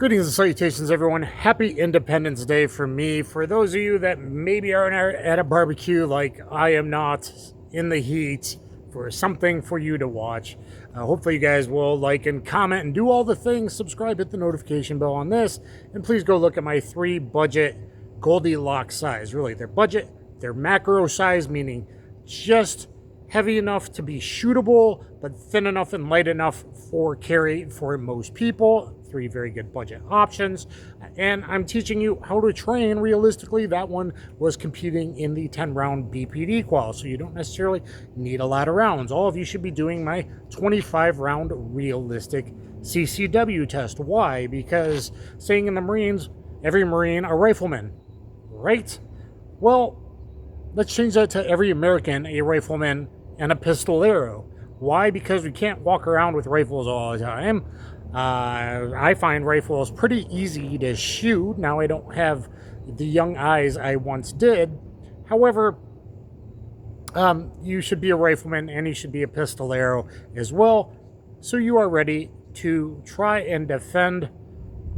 Greetings and salutations, everyone. Happy Independence Day from me. For those of you that maybe aren't at a barbecue like I am not in the heat, for something for you to watch. Hopefully you guys will like and comment and do all the things. Subscribe, hit the notification bell on this, and please go look at my 3 budget Goldilocks size. Really, they're budget, they're macro size, meaning just heavy enough to be shootable, but thin enough and light enough for carry for most people. 3 very good budget options. And I'm teaching you how to train realistically. That one was competing in the 10-round BPD qual, so you don't necessarily need a lot of rounds. All of you should be doing my 25-round realistic CCW test. Why? Because saying in the Marines, every Marine a rifleman, right? Well, let's change that to every American a rifleman and a pistolero. Why? Because we can't walk around with rifles all the time. I find rifles pretty easy to shoot. Now, I don't have the young eyes I once did. However, you should be a rifleman and you should be a pistolero as well. So you are ready to try and defend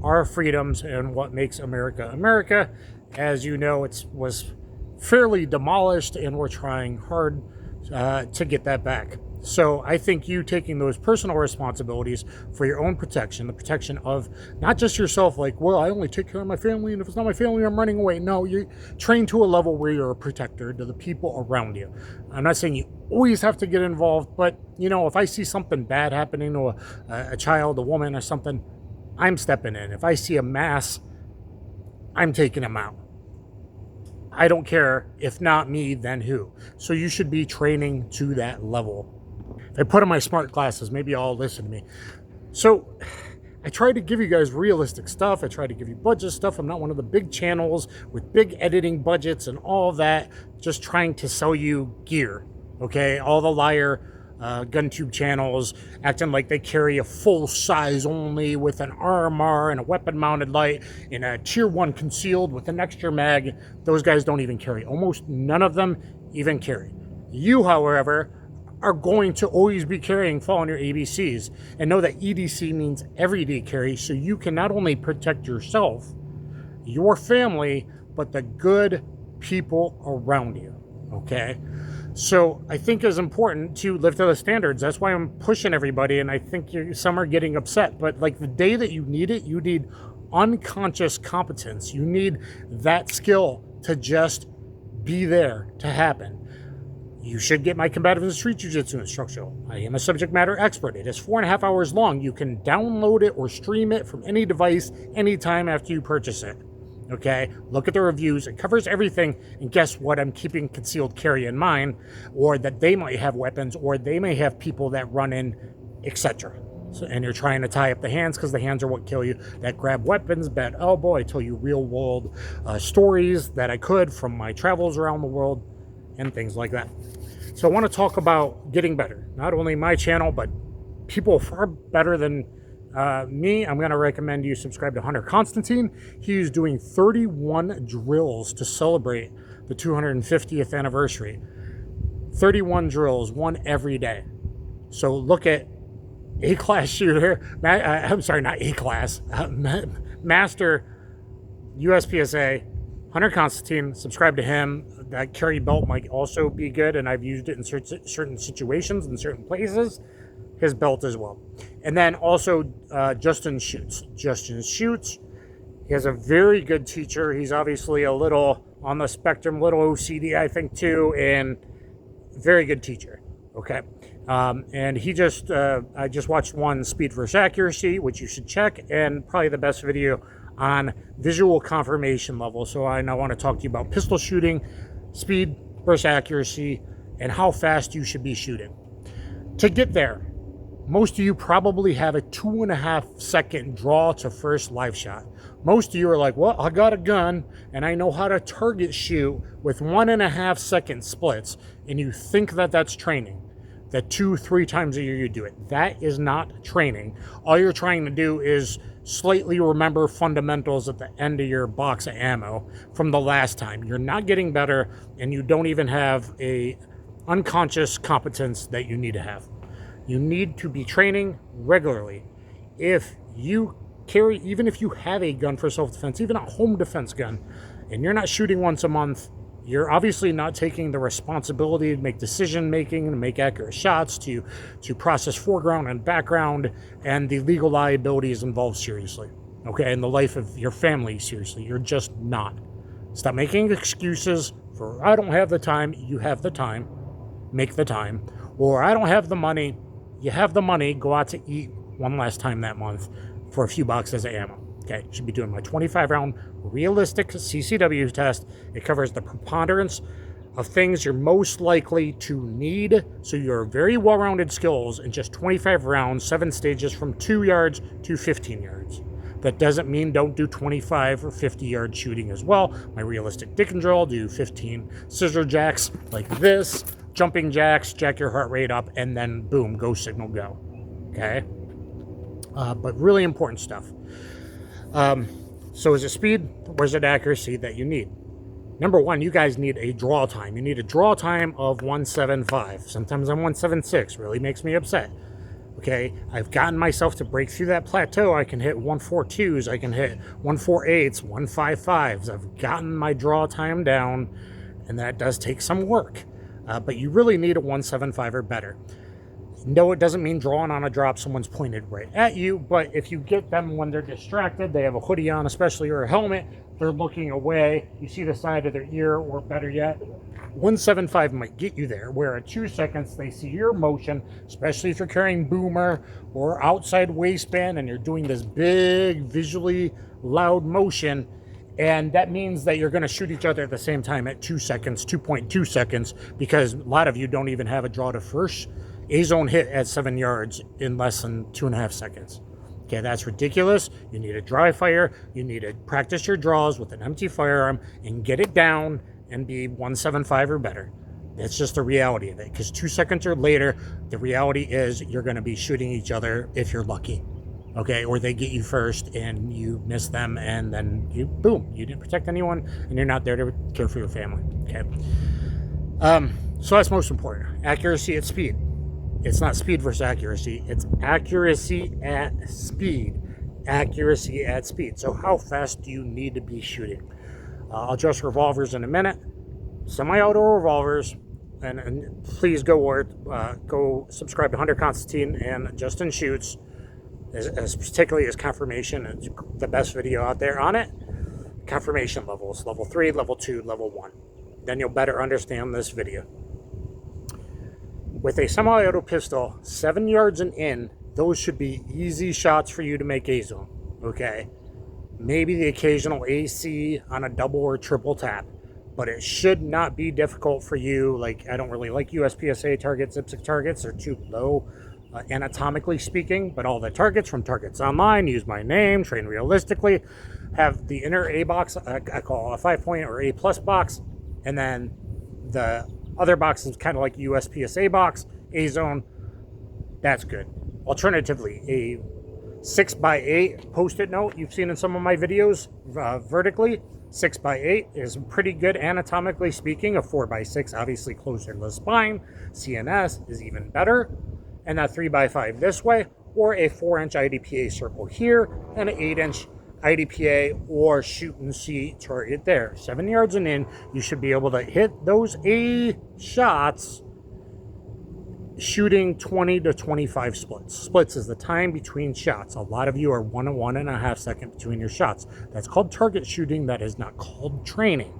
our freedoms and what makes America America. As you know, it was fairly demolished and we're trying hard to get that back. So I think you taking those personal responsibilities for your own protection, the protection of not just yourself, like, well, I only take care of my family, and if it's not my family, I'm running away. No, you train to a level where you're a protector to the people around you. I'm not saying you always have to get involved, but, you know, if I see something bad happening to a child, a woman, or something, I'm stepping in. If I see a mass, I'm taking them out. I don't care. If not me, then who? So you should be training to that level. If I put on my smart glasses, maybe y'all listen to me. So I try to give you guys realistic stuff. I try to give you budget stuff. I'm not one of the big channels with big editing budgets and all that, just trying to sell you gear, okay? All the liar GunTube channels acting like they carry a full size only with an RMR and a weapon mounted light and a tier 1 concealed with an extra mag. Those guys don't even carry. Almost none of them even carry. You, however, are going to always be carrying, following your ABCs, and know that EDC means everyday carry, so you can not only protect yourself, your family, but the good people around you, okay? So I think it's important to live to the standards. That's why I'm pushing everybody, and I think some are getting upset, but like the day that you need it, you need unconscious competence. You need that skill to just be there to happen. You should get my combative and street jiu-jitsu instructional. I am a subject matter expert. It is 4.5 hours long. You can download it or stream it from any device anytime after you purchase it. Okay? Look at the reviews. It covers everything. And guess what? I'm keeping concealed carry in mind, or that they might have weapons, or they may have people that run in, etc. So, and you're trying to tie up the hands because the hands are what kill you. That grab weapons, bad elbow. I tell you real world stories that I could from my travels around the world and things like that. So I want to talk about getting better. Not only my channel, but people far better than me. I'm going to recommend you subscribe to Hunter Constantine. He's doing 31 drills to celebrate the 250th anniversary. 31 drills, one every day. So look at A-class shooter. I'm sorry, not A-class. Master USPSA. Hunter Constantine, subscribe to him. That carry belt might also be good, and I've used it in certain situations, in certain places. His belt as well. And then also Justin Shoots. Justin Shoots, he has a very good teacher. He's obviously a little on the spectrum, little OCD, I think, too, and very good teacher. Okay. And he just, I just watched one, Speed versus Accuracy, which you should check, and probably the best video on visual confirmation level. So I now want to talk to you about pistol shooting, speed versus accuracy, and how fast you should be shooting. To get there, most of you probably have a 2.5 second draw to first live shot. Most of you are like, well, I got a gun and I know how to target shoot with 1.5 second splits, and you think that that's training. That 2-3 times a year you do it. That is not training. All you're trying to do is slightly remember fundamentals at the end of your box of ammo from the last time. You're not getting better, and you don't even have a unconscious competence that you need to have. You need to be training regularly. If you carry, even if you have a gun for self-defense, even a home defense gun, and you're not shooting once a month, you're obviously not taking the responsibility to make decision making, to make accurate shots, to process foreground and background, and the legal liabilities involved seriously. Okay, and the life of your family seriously. You're just not. Stop making excuses for, I don't have the time. You have the time. Make the time. Or I don't have the money. You have the money. Go out to eat one last time that month for a few boxes of ammo. Okay, should be doing my 25 round realistic CCW test. It covers the preponderance of things you're most likely to need, so your very well-rounded skills in just 25 rounds, 7 stages from 2 yards to 15 yards. That doesn't mean don't do 25 or 50 yard shooting as well. My realistic dicken drill, do 15 scissor jacks like this, jumping jacks, jack your heart rate up, and then boom, go signal go. Okay? But really important stuff. So is it speed or is it accuracy that you need? Number one, you guys need a draw time. You need a draw time of 175. Sometimes I'm 176. Really makes me upset. Okay, I've gotten myself to break through that plateau. I can hit 142s. I can hit 148s, 155s. I've gotten my draw time down, and that does take some work. But you really need a 175 or better. No, it doesn't mean drawing on a drop, someone's pointed right at you, but if you get them when they're distracted, they have a hoodie on especially, or a helmet, they're looking away, you see the side of their ear, or better yet, 175 might get you there, where at 2 seconds they see your motion, especially if you're carrying boomer or outside waistband and you're doing this big visually loud motion, and that means that you're going to shoot each other at the same time at 2 seconds, 2.2 seconds, because a lot of you don't even have a draw to first A-zone hit at 7 yards in less than 2.5 seconds. Okay, that's ridiculous. You need to dry fire. You need to practice your draws with an empty firearm and get it down and be 175 or better. That's just the reality of it, because 2 seconds or later, the reality is you're going to be shooting each other if you're lucky. Okay, or they get you first and you miss them, and then you, boom, you didn't protect anyone and you're not there to care for your family. Okay. So that's most important. Accuracy at speed. It's not speed versus accuracy. It's accuracy at speed. Accuracy at speed. So how fast do you need to be shooting? I'll address revolvers in a minute. Semi-auto revolvers. And please go subscribe to Hunter Constantine and Justin Shoots, as particularly as confirmation. It's the best video out there on it. Confirmation levels. Level 3, level 2, level 1. Then you'll better understand this video. With a semi-auto pistol, 7 yards and in, those should be easy shots for you to make A-zone, okay? Maybe the occasional AC on a double or triple tap, but it should not be difficult for you. Like, I don't really like USPSA targets, IPSC targets. They're too low, anatomically speaking, but all the targets from Targets Online, use my name, train realistically, have the inner A box, I call a 5-point or A+ box, and then the other box is kind of like USPSA box, A-zone. That's good. Alternatively, a 6x8 post-it note you've seen in some of my videos vertically. 6x8 is pretty good anatomically speaking. A 4x6 obviously closer to the spine. CNS is even better. And that 3x5 this way, or a 4-inch IDPA circle here and an 8-inch IDPA or shoot and see target there. 7 yards and in, you should be able to hit those A shots shooting 20 to 25 splits. Splits is the time between shots. A lot of you are 1 to 1.5 seconds between your shots. That's called target shooting. That is not called training.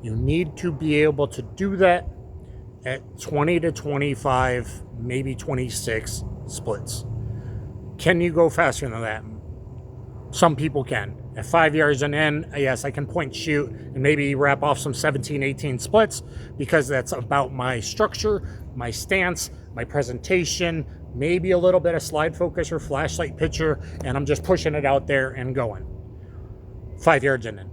You need to be able to do that at 20 to 25, maybe 26 splits. Can you go faster than that? Some people can. At 5 yards and in, yes, I can point shoot and maybe wrap off some 17, 18 splits, because that's about my structure, my stance, my presentation, maybe a little bit of slide focus or flashlight picture, and I'm just pushing it out there and going. 5 yards and in.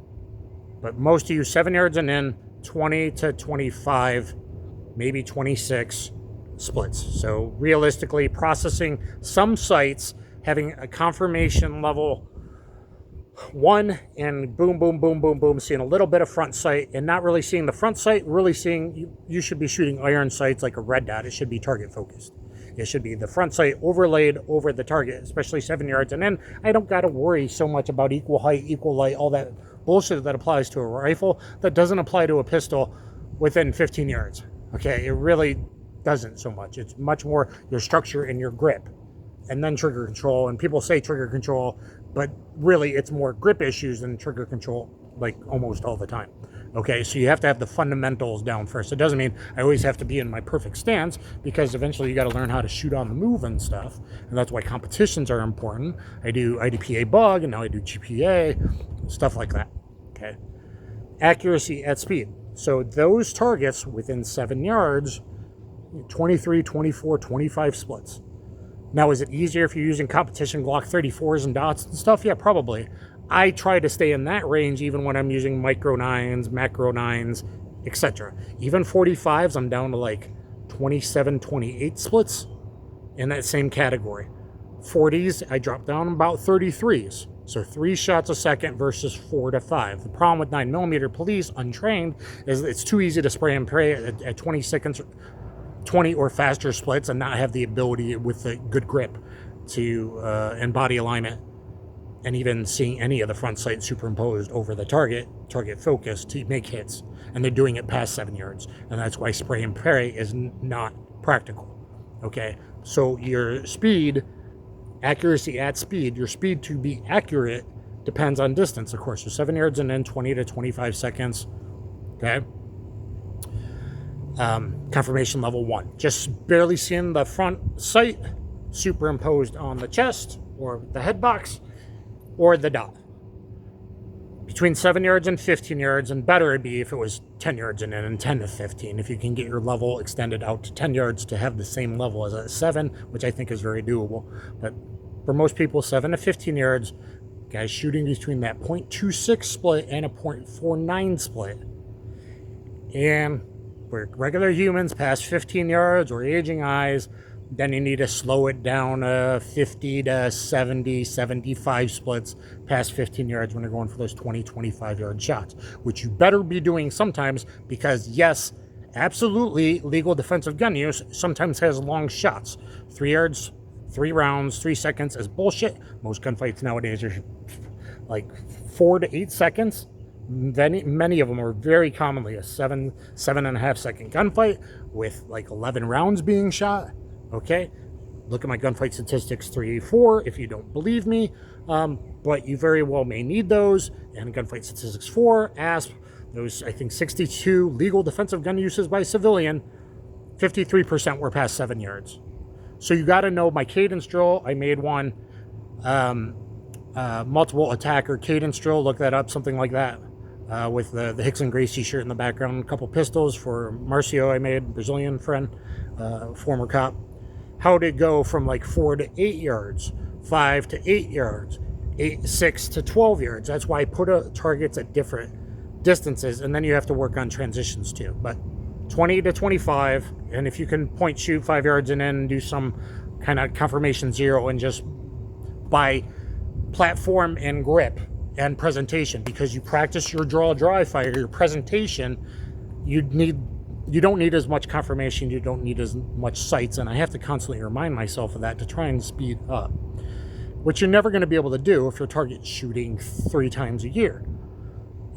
But most of you, 7 yards and in, 20 to 25, maybe 26 splits. So realistically, processing some sites, having a confirmation level 1 and boom, boom, boom, boom, boom, seeing a little bit of front sight and not really seeing the front sight, really seeing, you should be shooting iron sights like a red dot. It should be target focused. It should be the front sight overlaid over the target, especially 7 yards. And then I don't got to worry so much about equal height, equal light, all that bullshit that applies to a rifle that doesn't apply to a pistol within 15 yards. Okay, it really doesn't so much. It's much more your structure and your grip, and then trigger control. And people say trigger control, but really it's more grip issues than trigger control, like almost all the time. Okay, so you have to have the fundamentals down first. It doesn't mean I always have to be in my perfect stance, because eventually you got to learn how to shoot on the move and stuff. And that's why competitions are important. I do IDPA bug, and now I do GPA, stuff like that. Okay, accuracy at speed. So those targets within 7 yards, 23, 24, 25 splits. Now, is it easier if you're using competition Glock 34s and dots and stuff? Yeah, probably. I try to stay in that range even when I'm using micro 9s, macro 9s, etc. Even 45s, I'm down to like 27, 28 splits in that same category. 40s, I drop down about 33s. So 3 shots a second versus 4 to 5. The problem with 9mm police, untrained, is it's too easy to spray and pray at 20 seconds, 20 or faster splits, and not have the ability with the good grip to and body alignment, and even seeing any of the front sight superimposed over the target focus to make hits. And they're doing it past 7 yards. And that's why spray and pray is not practical. Okay, so your speed, accuracy at speed, your speed to be accurate depends on distance, of course. So 7 yards and then 20 to 25 seconds. Okay. Confirmation level 1. Just barely seeing the front sight superimposed on the chest or the head box or the dot. Between 7 yards and 15 yards, and better it'd be if it was 10 yards and in and 10 to 15. If you can get your level extended out to 10 yards to have the same level as a 7, which I think is very doable. But for most people, 7 to 15 yards, guys shooting between that 0.26 split and a 0.49 split. And for regular humans past 15 yards or aging eyes, then you need to slow it down 50 to 70, 75 splits past 15 yards when you're going for those 20, 25 yard shots, which you better be doing sometimes, because yes, absolutely, legal defensive gun use sometimes has long shots. 3 yards, 3 rounds, 3 seconds is bullshit. Most gunfights nowadays are like 4 to 8 seconds. Many of them are very commonly a 7.5 second gunfight with like 11 rounds being shot. Okay, look at my gunfight statistics 3, 4 if you don't believe me, but you very well may need those. And gunfight statistics 4, ASP, those I think 62 legal defensive gun uses by civilian, 53% were past 7 yards. So you got to know my cadence drill. I made one, multiple attacker cadence drill. Look that up, something like that, with the Hickson Gracie shirt in the background, a couple pistols for Marcio I made, Brazilian friend, former cop. How to go from like 4 to 8 yards, 5 to 8 yards, 6 to 12 yards. That's why I put targets at different distances, and then you have to work on transitions too. But 20 to 25, and if you can point shoot 5 yards and then do some kind of confirmation 0, and just by platform and grip and presentation, because you practice your dry fire, your presentation, you don't need as much confirmation, you don't need as much sights, and I have to constantly remind myself of that to try and speed up, which you're never going to be able to do if you're target shooting 3 times a year.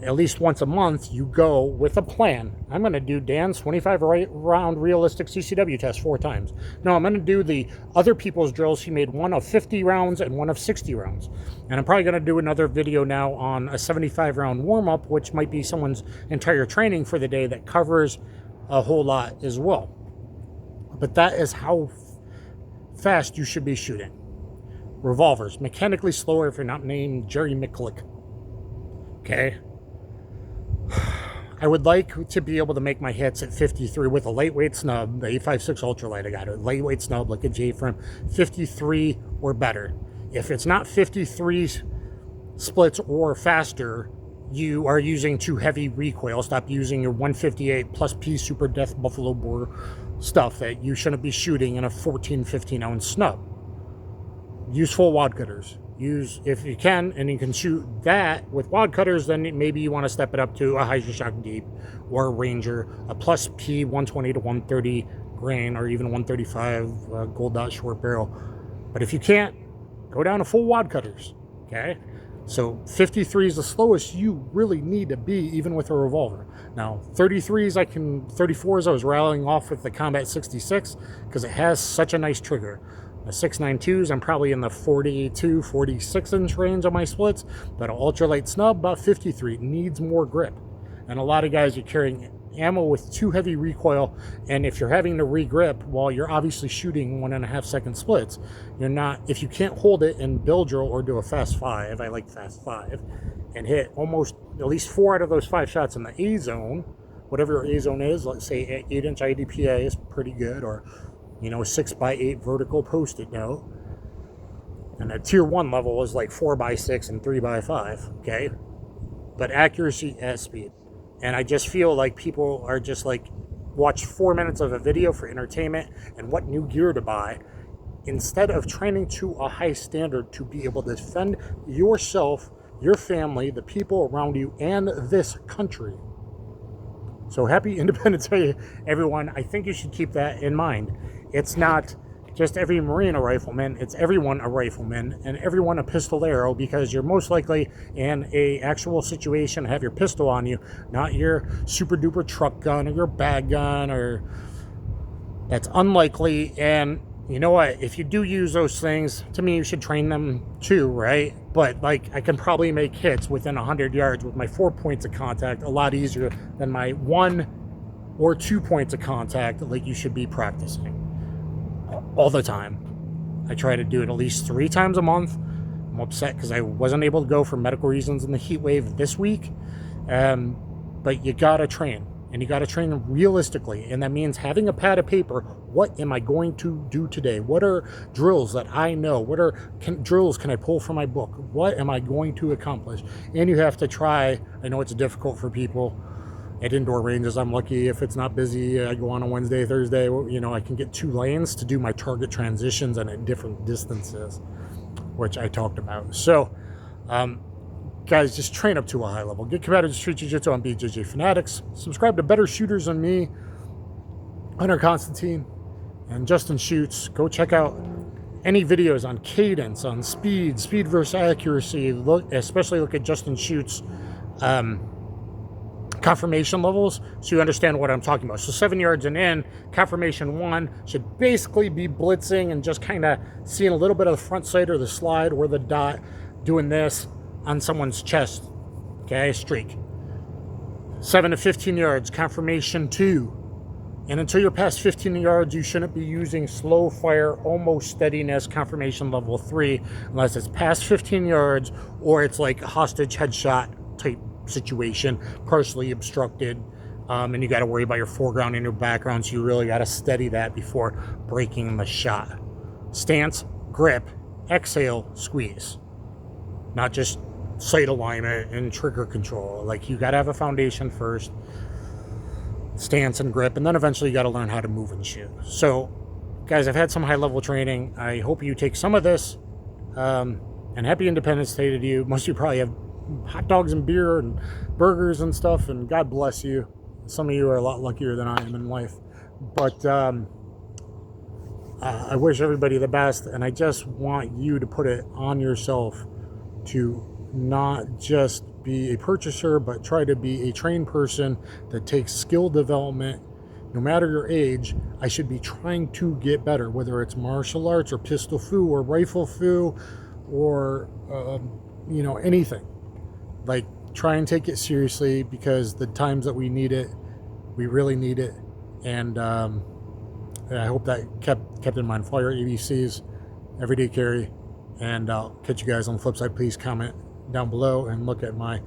At least once a month, you go with a plan. I'm going to do Dan's 25 round realistic CCW test 4 times. No, I'm going to do the other people's drills. He made one of 50 rounds and one of 60 rounds. And I'm probably going to do another video now on a 75 round warm-up, which might be someone's entire training for the day, that covers a whole lot as well. But that is how fast you should be shooting. Revolvers, mechanically slower if you're not named Jerry McClick. Okay? I would like to be able to make my hits at 53 with a lightweight snub, the 856 ultralight. I got a lightweight snub like a J-frame, 53 or better. If it's not 53 splits or faster, you are using too heavy recoil. Stop using your 158 plus P Super Death Buffalo Bore stuff that you shouldn't be shooting in a 14, 15 ounce snub. Use full wad cutters. Use, if you can, and you can shoot that with wad cutters, then maybe you want to step it up to a Hydra Shock Deep or a Ranger, a plus P 120 to 130 grain, or even 135 gold dot short barrel. But if you can't, go down to full wad cutters, okay? So 53 is the slowest you really need to be, even with a revolver. Now 34s I was rattling off with the Combat 66 because it has such a nice trigger. The 6.92s, I'm probably in the 42, 46 inch range on my splits, but an ultralight snub, about 53, needs more grip. And a lot of guys are carrying ammo with too heavy recoil, and if you're having to re-grip while you're obviously shooting 1.5 second splits, you're not, if you can't hold it and bill drill or do a fast 5, I like fast 5, and hit almost at least 4 out of those 5 shots in the A zone, whatever your A zone is, let's say 8 inch IDPA is pretty good, or 6x8 vertical post-it note, and a tier 1 level is like 4x6 and 3x5, okay? But accuracy at speed. And I just feel like people are just like, watch 4 minutes of a video for entertainment and what new gear to buy, instead of training to a high standard to be able to defend yourself, your family, the people around you, and this country. So happy Independence Day, everyone. I think you should keep that in mind. It's not just every Marine a rifleman, it's everyone a rifleman and everyone a pistolero, because you're most likely in a actual situation have your pistol on you, not your super duper truck gun or your bag gun, or that's unlikely. And you know what, if you do use those things, to me you should train them too, right? But like, I can probably make hits within 100 yards with my 4 points of contact a lot easier than my 1 or 2 points of contact like you should be practicing all the time. I try to do it at least 3 times a month. I'm upset because I wasn't able to go for medical reasons in the heat wave this week. But you gotta train, and you gotta train realistically, and that means having a pad of paper. What am I going to do today? What are drills that I know? What drills can I pull from my book? What am I going to accomplish? And you have to try. I know it's difficult for people at indoor ranges. I'm lucky if it's not busy. I go on a Wednesday, Thursday, I can get 2 lanes to do my target transitions and at different distances, which I talked about. So, guys, just train up to a high level. Get combative street jiu-jitsu on BJJ Fanatics. Subscribe to Better Shooters Than Me, Hunter Constantine, and Justin Shoots. Go check out any videos on cadence, on speed versus accuracy. Especially look at Justin Shoots confirmation levels, so you understand what I'm talking about. So 7 yards and in, confirmation 1 should basically be blitzing and just kind of seeing a little bit of the front sight or the slide or the dot, doing this on someone's chest, okay, streak. 7 to 15 yards, confirmation 2. And until you're past 15 yards, you shouldn't be using slow fire, almost steadiness, confirmation level 3, unless it's past 15 yards or it's like a hostage headshot type situation, partially obstructed, and you got to worry about your foreground and your background, so you really got to steady that before breaking the shot. Stance, grip, exhale, squeeze. Not just sight alignment and trigger control. Like, you got to have a foundation first, stance and grip, and then eventually you got to learn how to move and shoot. So guys, I've had some high level training. I hope you take some of this, and happy Independence Day to you. Most of you probably have hot dogs and beer and burgers and stuff, and God bless you. Some of you are a lot luckier than I am in life, but I wish everybody the best, and I just want you to put it on yourself to not just be a purchaser, but try to be a trained person that takes skill development. No matter your age, I should be trying to get better, whether it's martial arts or pistol foo or rifle foo or anything. Like, try and take it seriously, because the times that we need it, we really need it. And I hope that kept in mind. Follow your ABCs, everyday carry, and I'll catch you guys on the flip side. Please comment down below and look at my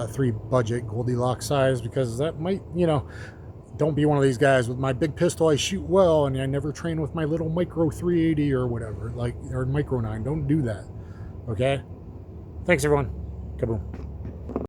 3 budget Goldilocks size, because that might, don't be one of these guys with my big pistol, I shoot well, and I never train with my little micro 380 or whatever, or micro 9. Don't do that. Okay? Thanks, everyone. Kaboom.